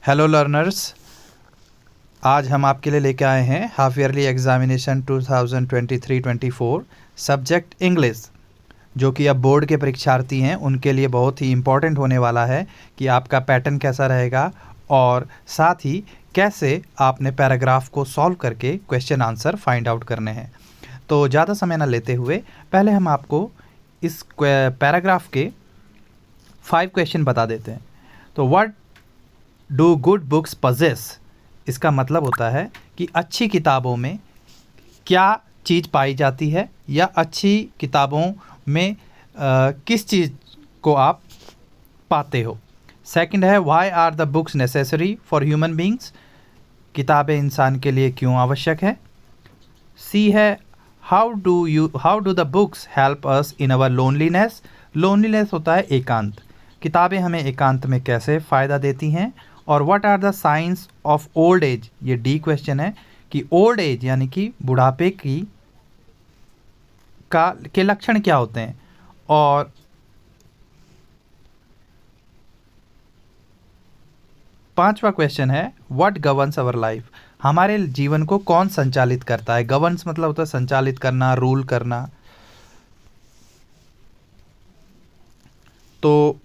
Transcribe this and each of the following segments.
Hello learners, आज हम आपके लिए लेके आए हैं half yearly examination 2023-24 subject English, जो कि अब बोर्ड के परीक्षार्थी हैं उनके लिए बहुत ही इम्पोर्टेंट होने वाला है कि आपका पैटर्न कैसा रहेगा और साथ ही कैसे आपने पैराग्राफ को सॉल्व करके क्वेश्चन आंसर फाइंड आउट करने हैं। तो ज़्यादा समय ना लेते हुए पहले हम आपको इस पैराग्राफ के 5 क्वेश्चन बता देते हैं। तो what do good books possess, इसका मतलब होता है कि अच्छी किताबों में क्या चीज़ पाई जाती है या अच्छी किताबों में किस चीज़ को आप पाते हो। सेकंड है why are the books necessary for human beings, किताबें इंसान के लिए क्यों आवश्यक है। सी है how do the books help us in our loneliness, loneliness होता है एकांत, किताबें हमें एकांत में कैसे फ़ायदा देती हैं। और what are the science of old age, ये डी क्वेश्चन है कि ओल्ड एज यानी कि बुढ़ापे के लक्षण क्या होते हैं। और पांचवा क्वेश्चन है व्हाट गवर्न्स अवर लाइफ, हमारे जीवन को कौन संचालित करता है। गवर्न्स मतलब होता है संचालित करना, रूल करना। तो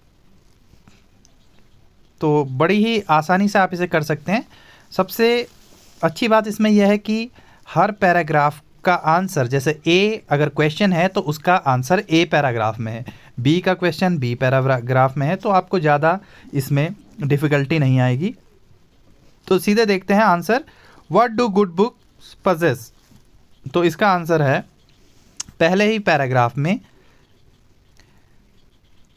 बड़ी ही आसानी से आप इसे कर सकते हैं। सबसे अच्छी बात इसमें यह है कि हर पैराग्राफ का आंसर, जैसे ए अगर क्वेश्चन है तो उसका आंसर ए पैराग्राफ में है, बी का क्वेश्चन बी पैराग्राफ में है, तो आपको ज़्यादा इसमें डिफ़िकल्टी नहीं आएगी। तो सीधे देखते हैं answer, what do good books possess. तो इसका आंसर है पहले ही पैराग्राफ में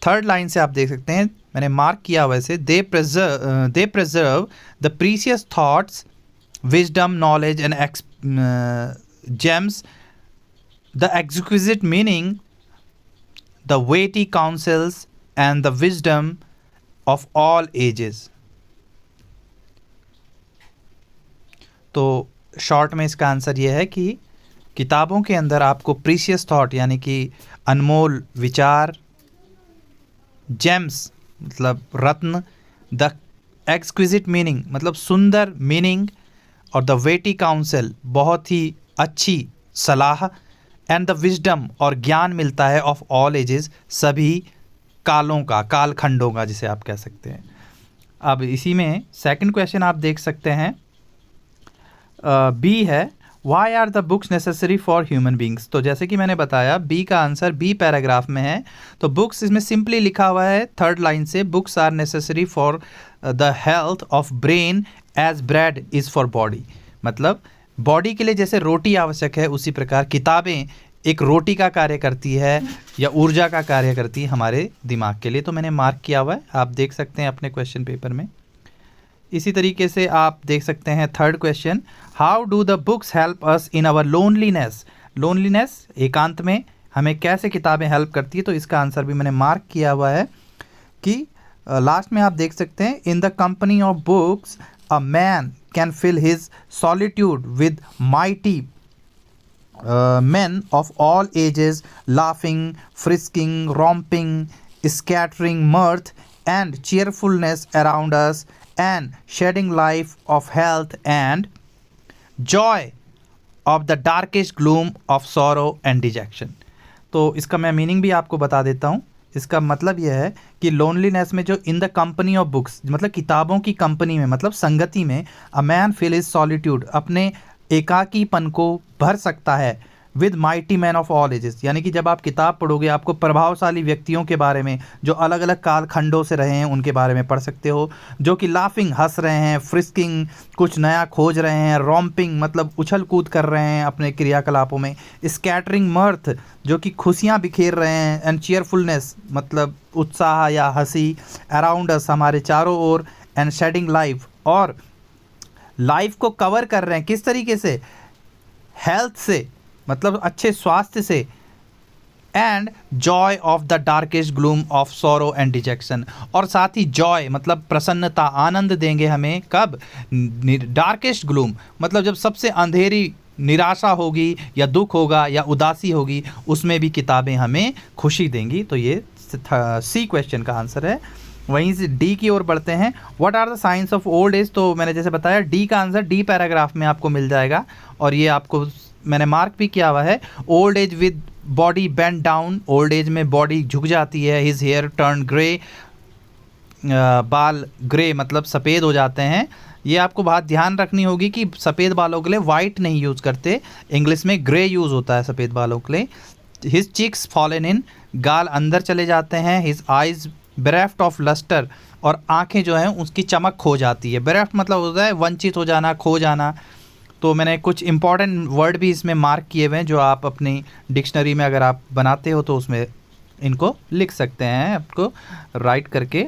थर्ड लाइन से आप देख सकते हैं, मैंने मार्क किया वैसे, they preserve the precious thoughts, wisdom, knowledge and gems, the exquisite meaning, the weighty counsels and the wisdom of all ages. तो शॉर्ट में इसका आंसर यह है कि किताबों के अंदर आपको प्रीशियस थॉट यानी कि अनमोल विचार, जेम्स मतलब रत्न, द एक्सक्विजिट मीनिंग मतलब सुंदर मीनिंग, और द वेटी काउंसिल बहुत ही अच्छी सलाह, एंड द विजडम और ज्ञान मिलता है ऑफ ऑल एजेस, सभी कालों का, कालखंडों का जिसे आप कह सकते हैं। अब इसी में सेकंड क्वेश्चन आप देख सकते हैं, बी है why are the books necessary for human beings. तो जैसे कि मैंने बताया बी का आंसर बी पैराग्राफ में है। तो बुक्स इसमें सिंपली लिखा हुआ है थर्ड लाइन से, books are necessary for the health of brain as bread is for body, मतलब बॉडी के लिए जैसे रोटी आवश्यक है उसी प्रकार किताबें एक रोटी का कार्य करती है या ऊर्जा का कार्य करती है हमारे दिमाग के लिए। तो मैंने मार्क किया हुआ है, आप देख सकते हैं अपने क्वेश्चन पेपर में। इसी तरीके से आप देख सकते हैं third question, how do the books help us in our loneliness, loneliness एकांत में हमें कैसे किताबें हेल्प करती है। तो इसका आंसर भी मैंने मार्क किया हुआ है कि लास्ट में आप देख सकते हैं, in the company of books a man can fill his solitude with mighty men of all ages, laughing, frisking, romping, scattering mirth and cheerfulness around us, and shedding life of health and joy of the darkest gloom of sorrow and dejection। तो इसका मैं meaning भी आपको बता देता हूँ। इसका मतलब यह है कि लोनलीनेस में जो इन द कंपनी ऑफ बुक्स मतलब किताबों की कंपनी में मतलब संगति में, a man feel is solitude अपने एकाकीपन को भर सकता है, with mighty man of all edges यानी कि जब आप किताब पढ़ोगे आपको प्रभावशाली व्यक्तियों के बारे में जो अलग अलग कालखंडों से रहे हैं उनके बारे में पढ़ सकते हो, जो कि लाफिंग हंस रहे हैं, फ्रिस्किंग कुछ नया खोज रहे हैं, रोम्पिंग मतलब उछल कूद कर रहे हैं अपने क्रियाकलापों में, स्कैटरिंग मर्थ जो कि खुशियाँ बिखेर रहे हैं, एंड चीयरफुलनेस मतलब उत्साह या हंसी, अराउंड अस हमारे चारों ओर, एंड शेडिंग लाइफ और लाइफ को कवर कर रहे हैं किस तरीके से, हेल्थ से मतलब अच्छे स्वास्थ्य से, and Joy of the darkest gloom of sorrow and detection, और साथ ही जॉय मतलब प्रसन्नता, आनंद देंगे हमें कब, डार्केस्ट ग्लूम मतलब जब सबसे अंधेरी निराशा होगी या दुख होगा या उदासी होगी उसमें भी किताबें हमें खुशी देंगी। तो ये सी क्वेश्चन का आंसर है। वहीं से डी की ओर बढ़ते हैं। What are the science of old age, तो मैंने जैसे बताया डी का आंसर डी पैराग्राफ में आपको मिल जाएगा, और ये आपको मैंने मार्क भी किया हुआ है। Old age with body bend down, old age में बॉडी झुक जाती है। हिज हेयर टर्न ग्रे, बाल ग्रे मतलब सफ़ेद हो जाते हैं। ये आपको बात ध्यान रखनी होगी कि सफ़ेद बालों के लिए वाइट नहीं यूज़ करते, इंग्लिश में ग्रे यूज़ होता है सफ़ेद बालों के लिए। हिज चिक्स फॉलन इन, गाल अंदर चले जाते हैं। हिज आइज़ बेरेफ्ट ऑफ लस्टर, और आंखें जो हैं उसकी चमक खो जाती है। बेरेफ्ट मतलब होता है वंचित हो जाना, खो जाना। तो मैंने कुछ इंपॉर्टेंट वर्ड भी इसमें मार्क किए हुए हैं, जो आप अपनी डिक्शनरी में अगर आप बनाते हो तो उसमें इनको लिख सकते हैं, आपको राइट करके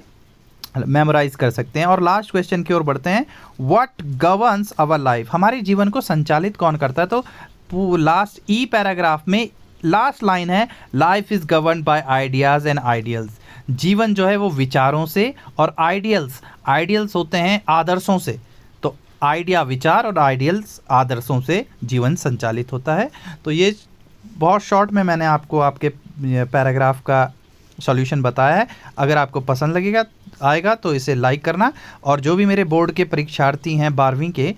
मेमोराइज कर सकते हैं। और लास्ट क्वेश्चन की ओर बढ़ते हैं। व्हाट गवर्न्स आवर लाइफ, हमारे जीवन को संचालित कौन करता है? तो लास्ट ई पैराग्राफ में लास्ट लाइन है, life is governed bye ideas and ideals. जीवन जो है वो विचारों से, और आइडियल्स होते हैं आदर्शों से। तो आइडिया विचार और आइडियल्स आदर्शों से जीवन संचालित होता है। तो ये बहुत शॉर्ट में मैंने आपको आपके पैराग्राफ का सॉल्यूशन बताया है। अगर आपको पसंद आएगा तो इसे लाइक करना, और जो भी मेरे बोर्ड के परीक्षार्थी हैं 12वीं के,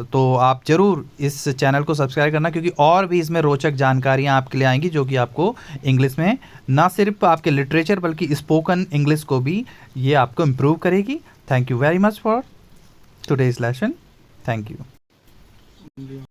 तो आप ज़रूर इस चैनल को सब्सक्राइब करना, क्योंकि और भी इसमें रोचक जानकारियाँ आपके लिए आएंगी, जो कि आपको इंग्लिश में ना सिर्फ आपके लिटरेचर बल्कि स्पोकन इंग्लिश को भी ये आपको इम्प्रूव करेगी। Thank you very much for today's lesson. Thank you.